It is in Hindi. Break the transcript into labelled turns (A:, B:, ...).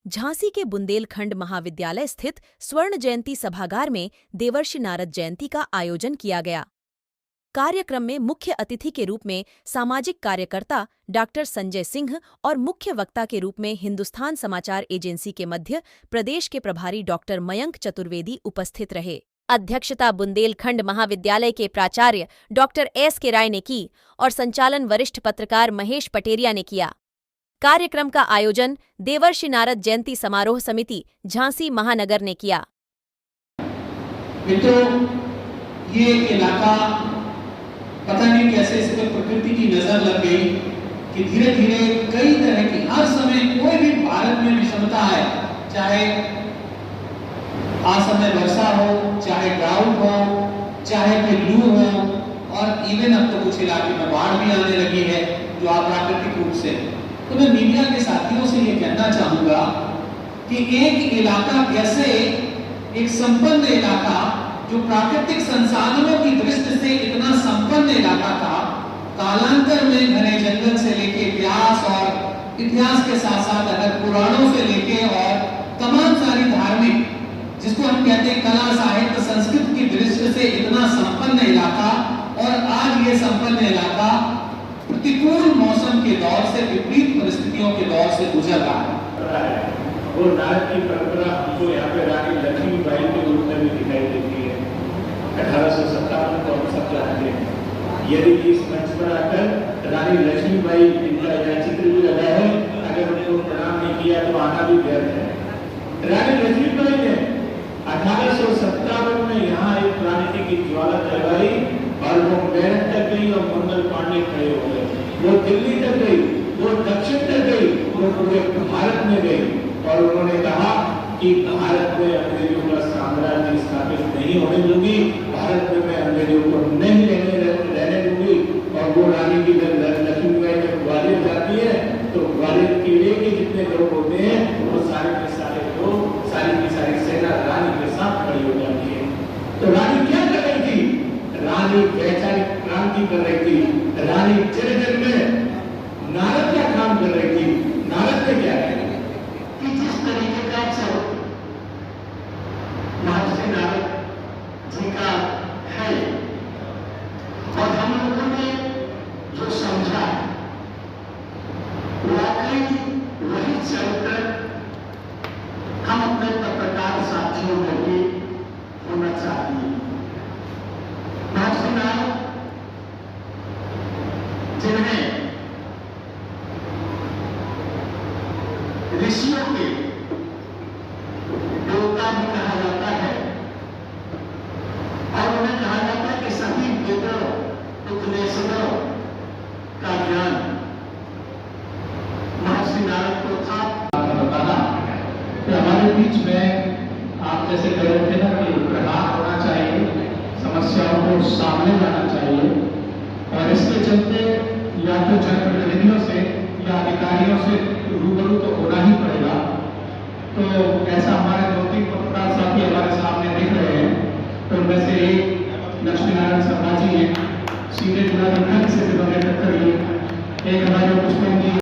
A: झांसी के बुंदेलखंड महाविद्यालय स्थित स्वर्ण जयंती सभागार में देवर्षि नारद जयंती का आयोजन किया गया। कार्यक्रम में मुख्य अतिथि के रूप में सामाजिक कार्यकर्ता डॉक्टर संजय सिंह और मुख्य वक्ता के रूप में हिंदुस्तान समाचार एजेंसी के मध्य प्रदेश के प्रभारी डॉक्टर मयंक चतुर्वेदी उपस्थित रहे। अध्यक्षता बुंदेलखंड महाविद्यालय के प्राचार्य डॉक्टर S.K. राय ने की और संचालन वरिष्ठ पत्रकार महेश पटेरिया ने किया। कार्यक्रम का आयोजन देवर्षि नारद जयंती समारोह समिति झांसी महानगर ने किया।
B: मित्रों, ये इलाका पता नहीं कैसे इस पर प्रकृति की नजर लग गई कि धीरे धीरे कई तरह की हर समय कोई भी भारत में विषमता है, चाहे असमय वर्षा हो, चाहे ड्राउट हो, चाहे फिर लू हो, और इवन अब तो कुछ इलाके में बाढ़ भी आने लगी है जो अप्राकृतिक रूप से। तो मैं मीडिया के साथियों से ये कहना चाहूंगा कि एक इलाका कैसे एक संपन्न इलाका जो प्राकृतिक संसाधनों की दृष्टि से इतना संपन्न इलाका था, कालांतर में घने जंगल से लेके इतिहास और इतिहास के साथ साथ अगर पुराणों से लेके और तमाम सारी धार्मिक, जिसको हम कहते हैं कला साहित्य संस्कृत की दृष्टि से इतना संपन्न इलाका, और आज ये संपन्न इलाका प्रतिकूल मौसम के दौर से, विपरीत परिस्थितियों के दौर से गुजर रहा है।
C: वो नारद की परंपरा हमको यहाँ पे रानी लक्ष्मीबाई के रूप में भी दिखाई देती है। 1857 को हम सब जानते हैं। यदि इस मंच पर आकर रानी लक्ष्मीबाई इनका यहाँ चित्र भी लगा है, अगर उनको प्रणाम नहीं किया तो आना भी व्यर्थ है। रानी लक्ष्मीबाई ने 1857 में यहाँ एक क्रांति की ज्वाला जगाई और वो मेरठ तक गई और मंगल पांडे खड़े हो गए। वो दिल्ली तक गई, वो दक्षिण तक गई, वो पूरे भारत में गई और उन्होंने कहा कि भारत में अंग्रेजों का साम्राज्य स्थापित नहीं होने दूंगी, भारत में मैं अंग्रेजों को नहीं रहने दूंगी। और वो रानी की लक्ष्मीबाई जब ग्वालियर जाती है तो ग्वालियर किले के जितने लोग होते हैं वो सारे के सारे लोग, सारी की सारी सेना रानी के साथ खड़ी हो जाती है। तो रानी क्या कर रही थी? रानी वैचारिक क्रांति कर रही थी। रानी जन जन में नारद क्या काम कर रही थी? नारद ने क्या किया कि जिस तरीके का महर्षि नारद जी का है और हम लोगों ने जो समझा वाकई वही चरित्र हम अपने पत्रकार साथियों में भी होना चाहिए। महर्षि नारद जिन्हें ऋषियों के देवता भी कहा जाता है और उन्हें कहा जाता है कि सभी वेदों उपनिषदों का ज्ञान महर्षि नारद को था। बताना कि हमारे बीच में आप जैसे कह रहे थे ना कि प्रहार होना चाहिए, समस्याओं को सामने लाना चाहिए, और इसके चलते या तो जनप्रतिनिधियों से या अधिकारियों से रूबरू तो होना ही पड़ेगा। तो ऐसा हमारे 2-3 पत्रकार साथी हमारे सामने दिख रहे हैं। तो उनमें से एक लक्ष्मी नारायण शर्मा जी हैं, सीधे जिला से टक्कर लिए, एक हमारे पुष्पम जी